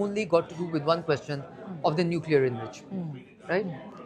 only got to do with one question of the nuclear enrichment, right?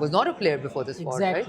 was not a player before this war, right?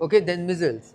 Okay, then missiles,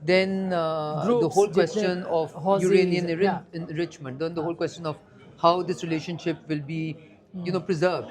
Then the whole question of uranium enrichment, then the whole question of how this relationship will be, preserved.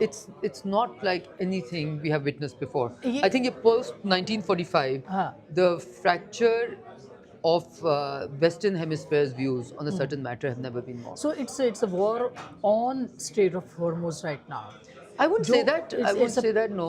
it's not like anything we have witnessed before. I think post 1945 the fracture of Western Hemisphere's views on a certain matter have never been more. So it's a war on Strait of Hormuz right now. I wouldn't say that. I wouldn't say that. No,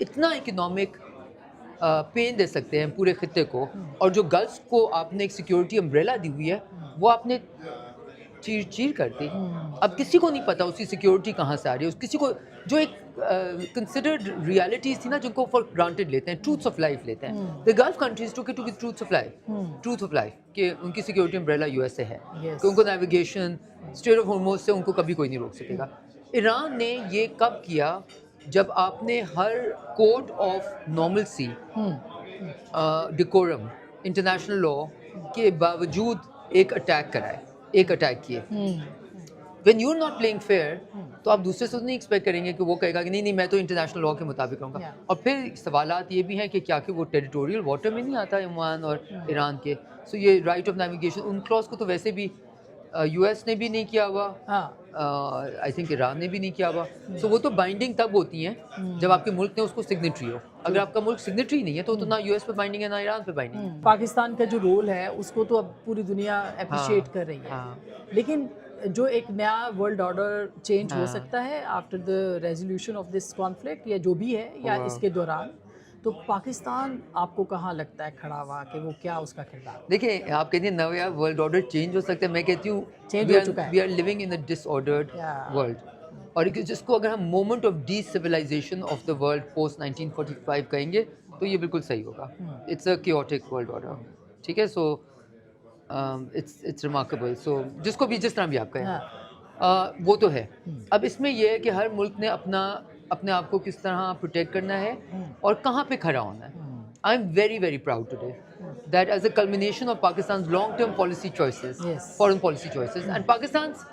اتنا economic pain they سکتے ہیں پورے خطے کو, اور جو golf کو آپ نے ایک سیکیورٹی امبریلا دی ہوئی ہے وہ آپ نے چیر چیر کر دی. اب کسی کو نہیں پتا اس کی سیکیورٹی کہاں سے آ رہی ہے, کسی کو جو ایک کنسیڈرڈ ریالٹیز تھی نا جن کو فار گرانٹیڈ لیتے ہیں, ٹروتھس آف لائف لیتے ہیں. The Gulf countries took it to be truths of life کہ ان کی security umbrella U S A ہے, کہ ان کو نیویگیشن اسٹریٹ آف ہارموز سے ان کو کبھی کوئی نہیں روک سکے گا. ایران نے یہ کب کیا؟ جب آپ نے ہر code of normalcy, decorum, international law کے باوجود ایک اٹیک کرائے, ایک اٹیک کیے. When you are not playing fair تو آپ دوسرے سے نہیں ایکسپیکٹ کریں گے کہ وہ کہے گا کہ نہیں میں تو انٹرنیشنل لا کے مطابق رہوں گا. اور پھر سوالات یہ بھی ہیں کہ کیا کہ وہ ٹیریٹوریل واٹر میں نہیں آتا عمان اور ایران کے, سو یہ right of navigation in class کو تو ویسے بھی یو ایس نے بھی نہیں کیا ہوا, آئی تھنک ایران نے بھی نہیں کیا ہوا. سو وہ تو بائنڈنگ تب ہوتی ہیں جب آپ کے ملک نے اس کو سگنیٹری ہو. اگر آپ کا ملک سگنیٹری نہیں ہے تو نہ یو ایس پہ بائنڈنگ ہے نہ ایران پہ بائنڈنگ ہے. پاکستان کا جو رول ہے اس کو تو اب پوری دنیا اپریشیٹ کر رہی ہے, لیکن جو ایک نیا ورلڈ آرڈر چینج ہو سکتا ہے after the resolution of this conflict, یا جو بھی ہے یا اس کے دوران, تو پاکستان آپ کو کہاں لگتا ہے کھڑا ہوا کہ وہ کیا اس کا کردار؟ دیکھیں آپ کہتے ہیں نیا ورلڈ آرڈر چینج ہو سکتا ہے, میں کہتی ہوں چینج ہو چکا ہے. We are living in a disordered world, اور جس کو اگر ہم moment of de civilization of the world post 1945 کہیں گے تو یہ بالکل صحیح ہوگا. It's a chaotic world order, ٹھیک ہے. سو اٹس ریمارکیبل, سو جس کو بھی جس طرح بھی آپ کہیں وہ تو ہے. اب اس میں یہ ہے کہ ہر ملک نے اپنے آپ کو کس طرح پروٹیکٹ کرنا ہے اور کہاں پہ کھڑا ہونا ہے. I am very very proud today that as a culmination of Pakistan's long-term policy choices, foreign policy choices, and Pakistan's,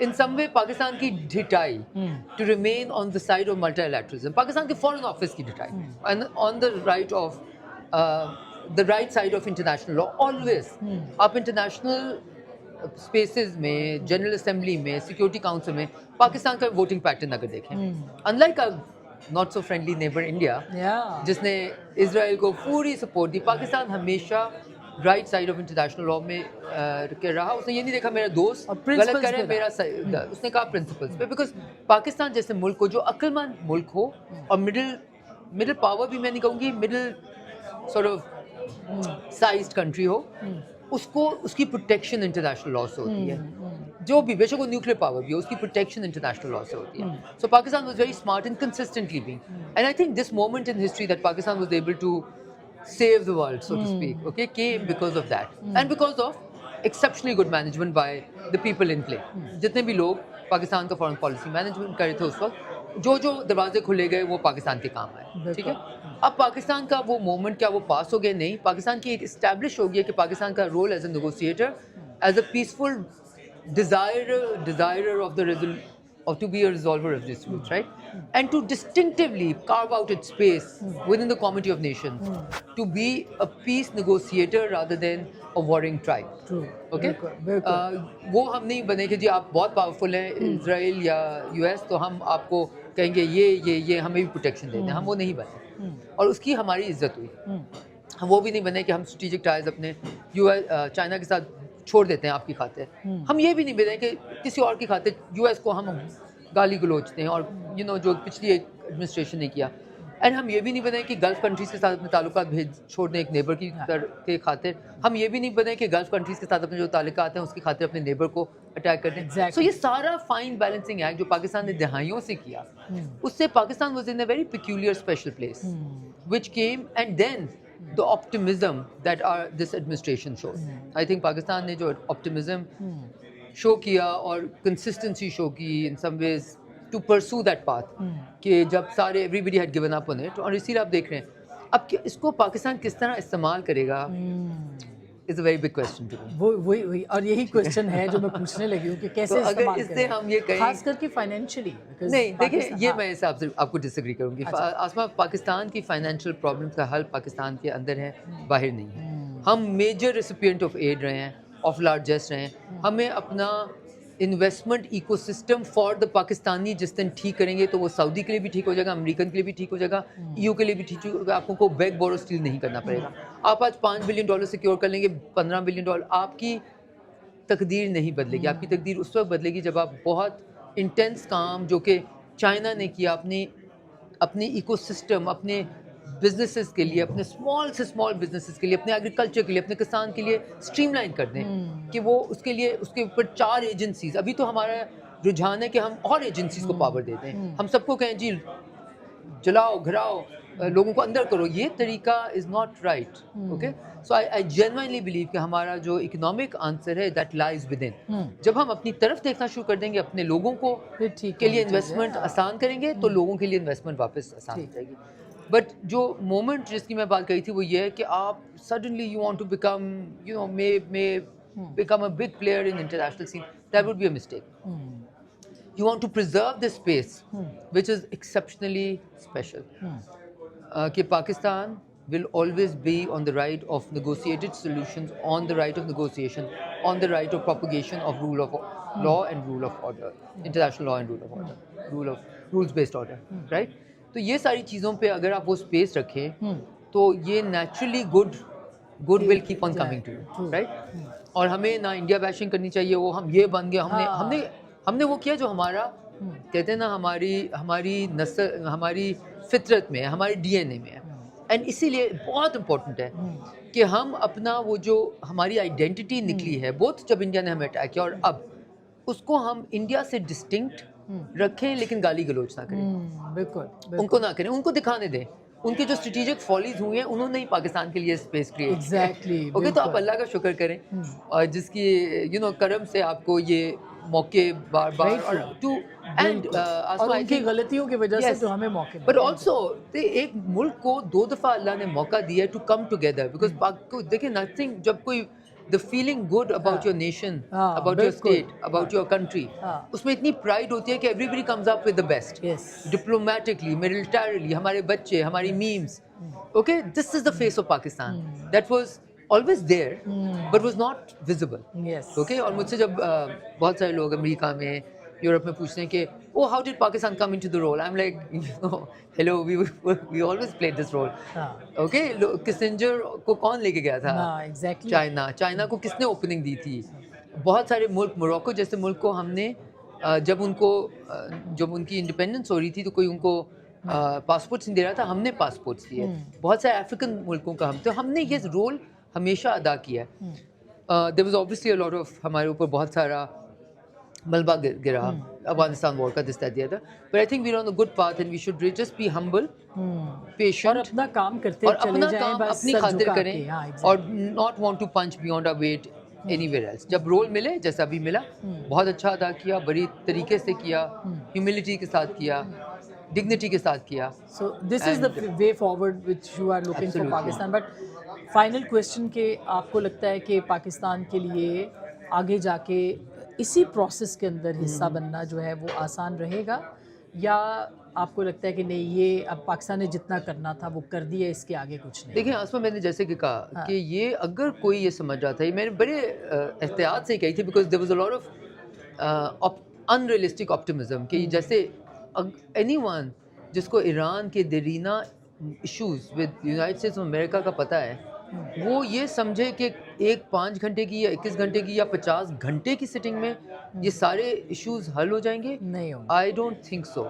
in some way, Pakistan ki dhitaai to remain on the side of multilateralism, Pakistan ke foreign office ki dhitaai, and on the right of the right side of international law always. آپ international spaces میں, General Assembly میں, Security Council میں پاکستان کا voting pattern اگر دیکھیں, unlike a not so friendly neighbor India, جس نے اسرائیل کو پوری سپورٹ دی, پاکستان ہمیشہ right side of international law میں رہا. اس نے یہ نہیں دیکھا میرا دوست غلط کر رہا ہے, میرا اس نے کہا پرنسپلس پہ, بیکاز پاکستان جیسے ملک کو جو عقل مند ملک ہو اور مڈل پاور بھی میں نہیں کہوں گی, middle sort of sized country ہو, اس کو اس کی پروٹیکشن انٹرنیشنل لا سے ہوتی ہے. جو بھی بے شک وہ نیوکلیئر پاور بھی ہو, اس کی پروٹیکشن انٹرنیشنل لا سے ہوتی ہے. So Pakistan was very smart and consistently being, and I think this moment in history that Pakistan was able to save the world, so to speak, okay, came because of that, and because of exceptionally good management by the people in play. جتنے بھی لوگ پاکستان کا foreign policy management کر رہے تھے اس وقت, جو دروازے کھلے گئے وہ پاکستان کے کام آئے, ٹھیک ہے. اب پاکستان کا وہ مومنٹ کیا وہ پاس ہو گیا؟ نہیں, پاکستان کی ایک اسٹیبلش ہو گیا کہ پاکستان کا role as a negotiator, as a peaceful desirer of to be a resolver of disputes, right? And to distinctively carve out its space within the community of nations, to be a peace negotiator rather than a warring tribe. True. Okay? وہ ہم نہیں بنے کہ جی آپ بہت powerful ہیں اسرائیل یا U S, تو ہم آپ کو کہیں گے یہ ہمیں بھی پروٹیکشن دیتے ہیں. ہم وہ نہیں بنے, اور اس کی ہماری عزت ہوئی. ہم وہ بھی نہیں بنے کہ ہم اسٹریٹجک ٹائز اپنے چائنا کے ساتھ چھوڑ دیتے ہیں آپ کی خاطر. ہم یہ بھی نہیں بنے کہ کسی اور کی خاطر یو ایس کو ہم گالی گلوچتے ہیں, اور جو پچھلی ایک ایڈمنسٹریشن نے کیا. اینڈ ہم یہ بھی نہیں بنے کہ گلف کنٹریز کے ساتھ اپنے تعلقات چھوڑ دیں ایک نیبر کی خاطر. ہم یہ بھی نہیں بنے کہ گلف کنٹریز کے ساتھ اپنے جو تعلقات ہیں اس کی خاطر اپنے نیبر کو اٹیک کر دیں. سو یہ سارا فائن بیلنسنگ ایکٹ جو پاکستان نے دہائیوں سے کیا, اس سے Pakistan was in a very peculiar special place which came, and then the optimism that this administration shows. I think Pakistan نے جو optimism show کیا اور consistency show کی in some ways to pursue that path, کہ جب سارے everybody had given up on it, اور اسی لیے آپ دیکھ رہے ہیں اب اس کو پاکستان کس طرح استعمال کرے گا is a very big question to me. وہی اور یہی کوشچن ہے جو میں پوچھنے لگی ہوں کہ کیسے استعمال اس سے ہم یہ کہیں, خاص کر کے فائنینشلی. نہیں دیکھیں, یہ میں اس آپ کو ڈس ایگری کروں گی. آسما, پاکستان کی فائنینشیل پرابلمس کا حل پاکستان کے اندر ہے, باہر نہیں ہے. ہم میجر ریسیپینٹ آف ایڈ رہے ہیں, آف لارجسٹ رہے ہیں. ہمیں اپنا investment ecosystem for the Pakistani جس دن ٹھیک کریں گے تو وہ سعودی کے لیے بھی ٹھیک ہو جائے گا, امریکن کے لیے بھی ٹھیک ہو جائے گا, EU کے لیے بھی ٹھیک ہو گا. آپ کو بیک بورو اسٹیل نہیں کرنا پڑے گا. آپ آج $5 بلین سیکیور کر لیں گے, $15 بلین, آپ کی تقدیر نہیں بدلے گی. آپ کی تقدیر اس وقت بدلے گی جب آپ بہت انٹینس کام جو کہ چائنا نے کیا اپنے ایکو سسٹم، اپنے بزنسز کے لیے، اپنے اسمال سے اسمال بزنسز کے لیے، اپنے ایگریکلچر کے لیے، اپنے کسان کے لیے اسٹریم لائن کر دیں کہ وہ اس کے لیے اس کے اوپر 4 ایجنسیز. ابھی تو ہمارا رجحان ہے کہ ہم اور ایجنسیز کو پاور دے دیں. ہم سب کو کہیں جی جلاؤ گھراؤ لوگوں کو اندر کرو. یہ طریقہ is not right. Okay so I genuinely believe کہ ہمارا جو اکنامک آنسر ہے دیٹ لائز ود ان. جب ہم اپنی طرف دیکھنا شروع کر دیں گے، اپنے لوگوں کو کے لیے انویسٹمنٹ آسان کریں گے تو لوگوں کے لیے انویسٹمنٹ واپس آسان ہو جائے گی. بٹ جو مومنٹ جس کی میں بات کری تھی وہ یہ ہے کہ آپ suddenly you want to become you know may become a big player in international scene. That would be a mistake. You want to preserve this space which is exceptionally special. کہ Pakistan will always be on the right of negotiated solutions, on the right of negotiation, on the right of propagation of rule of law and rule of order, international law and rule of order, rules based order, right? تو یہ ساری چیزوں پہ اگر آپ وہ space رکھیں تو یہ naturally goodwill keep on coming to you, right? اور ہمیں نہ انڈیا بیشنگ کرنی چاہیے. وہ ہم یہ بن گیا، ہم نے وہ کیا جو ہمارا کہتے ہیں نا ہماری نسل، ہماری فطرت میں ہے، ہمارے ڈی این اے میں ہے. اینڈ اسی لیے بہت امپورٹنٹ ہے کہ ہم اپنا وہ جو ہماری آئیڈینٹی نکلی ہے بہت جب انڈیا نے ہمیں اٹیک کیا اور اب اس کو ہم انڈیا سے ڈسٹنکٹ رکھیں لیکن گالی گلوچ نہ کریں. بالکل ان کو نہ کریں، ان کو دکھانے دیں. ان کے جو اسٹریٹجک فالیز ہوئی ہیں انہوں نے ہی پاکستان کے لیے اسپیس کریٹ کیا. اوکے تو آپ اللہ کا شکر کریں اور جس کی کرم سے آپ کو یہ موقع بار بار اینڈ ان کی غلطیوں کی وجہ سے تو ہمیں موقع. بٹ آلسو ایک ملک کو 2 دفعہ اللہ نے موقع دیا ٹو کم ٹوگیدر. بیکاز دیکھیں نتھنگ، جب کوئی the feeling good about your nation, about your state, about your country, اس میں اتنی pride ہوتی ہے کہ everybody comes up with the best, diplomatically, militarily. ہمارے بچے، ہماری memes. Okay, this is the face of Pakistan that was always there but was not visible. Okay, اور مجھ سے جب بہت سارے لوگ امریکہ میں یورپ میں پوچھتے ہیں کہ oh how did Pakistan come into the role, I'm like hello, we always played this role. Okay, Kissinger کو کون لے کے گیا تھا؟ چائنا کو کس نے اوپننگ دی تھی؟ بہت سارے ملک، موروکو جیسے ملک کو ہم نے جب ان کی انڈیپینڈنس ہو رہی تھی تو کوئی ان کو پاسپورٹس نہیں دے رہا تھا، ہم نے پاسپورٹس دیے. بہت سارے افریقن ملکوں کا ہم نے یہ رول ہمیشہ ادا کیا ہے. there was obviously a lot of ہمارے اوپر بہت سارا ملبہ گرا، افغانستان وار کا this that the other. But I think we are on a good path and we should just be humble, patient اور اپنا کام کرتے چلے جائیں، اپنی خاطر کریں اور not want to punch beyond our weight anywhere else. جب رول ملے جیسا ابھی ملا بہت اچھا ادا کیا، بڑی طریقے سے کیا، ہیوملٹی کے ساتھ کیا، ڈگنیٹی کے ساتھ کیا. So this is the way forward which you are looking for Pakistan. But final question کہ آپ کو لگتا ہے کہ پاکستان کے لیے آگے جا کے اسی پروسیس کے اندر حصہ بننا جو ہے وہ آسان رہے گا، یا آپ کو لگتا ہے کہ نہیں یہ اب پاکستان نے جتنا کرنا تھا وہ کر دیا، اس کے آگے کچھ نہیں؟ دیکھیں آسما، میں نے جیسے کہ کہا کہ یہ اگر کوئی یہ سمجھ رہا تھا، میں نے بڑے احتیاط سے کہی تھی because there was a lot of unrealistic optimism کہ جیسے اینی ون جس کو ایران کے دیرینہ issues with United States of America کا پتہ ہے، وہ یہ سمجھے کہ ایک 5 گھنٹے کی یا 21 گھنٹے کی یا 50 گھنٹے کی سٹنگ میں یہ سارے ایشوز حل ہو جائیں گے. نہیں، آئی ڈونٹ تھنک سو.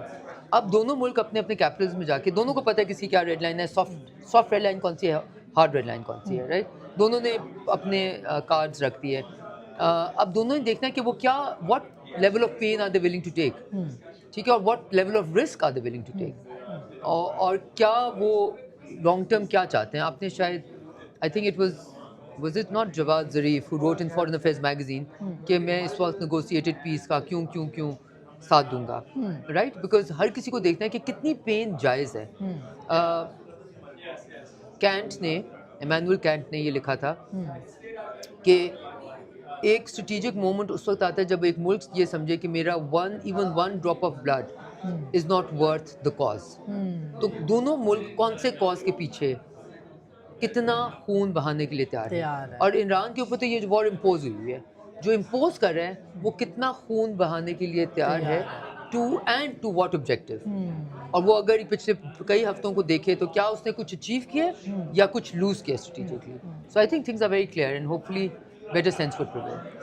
اب دونوں ملک اپنے اپنے کیپٹلز میں جا کے دونوں کو پتہ ہے کس کی کیا ریڈ لائن ہے، سافٹ ریڈ لائن کون سی ہے، ہارڈ ریڈ لائن کون سی ہے، رائٹ؟ دونوں نے اپنے کارڈز رکھ دیے. اب دونوں نے دیکھنا ہے کہ وہ کیا what level of pain are they willing to take, ٹھیک ہے، اور what level of risk are they willing to take, اور کیا وہ لانگ ٹرم کیا چاہتے ہیں. آپ نے شاید I think it was it not Jawad Zarif who wrote in Foreign Affairs magazine کہ میں اس وقت negotiated peace کا کیوں ساتھ دوں گا، right? Because ہر کسی کو دیکھنا ہے کہ کتنی پین جائز ہے. ایمینول کینٹ نے یہ لکھا تھا کہ ایک اسٹریٹجک مومنٹ اس وقت آتا ہے جب ایک ملک یہ سمجھے کہ میرا even one drop of blood is not worth the cause. تو دونوں ملک کون سے کاز کے پیچھے کتنا خون بہانے کے لیے تیار ہے. اور عمران کے اوپر تو یہ جو وار امپوز ہوئی ہے، جو امپوز کر رہا ہے وہ کتنا خون بہانے کے لیے تیار ہے، ٹو واٹ آبجیکٹیو. اور وہ اگر پچھلے کئی ہفتوں کو دیکھے تو کیا اس نے کچھ اچیو کیا یا کچھ لوز کیا strategically. So I think things are very clear and hopefully better sense would prevail.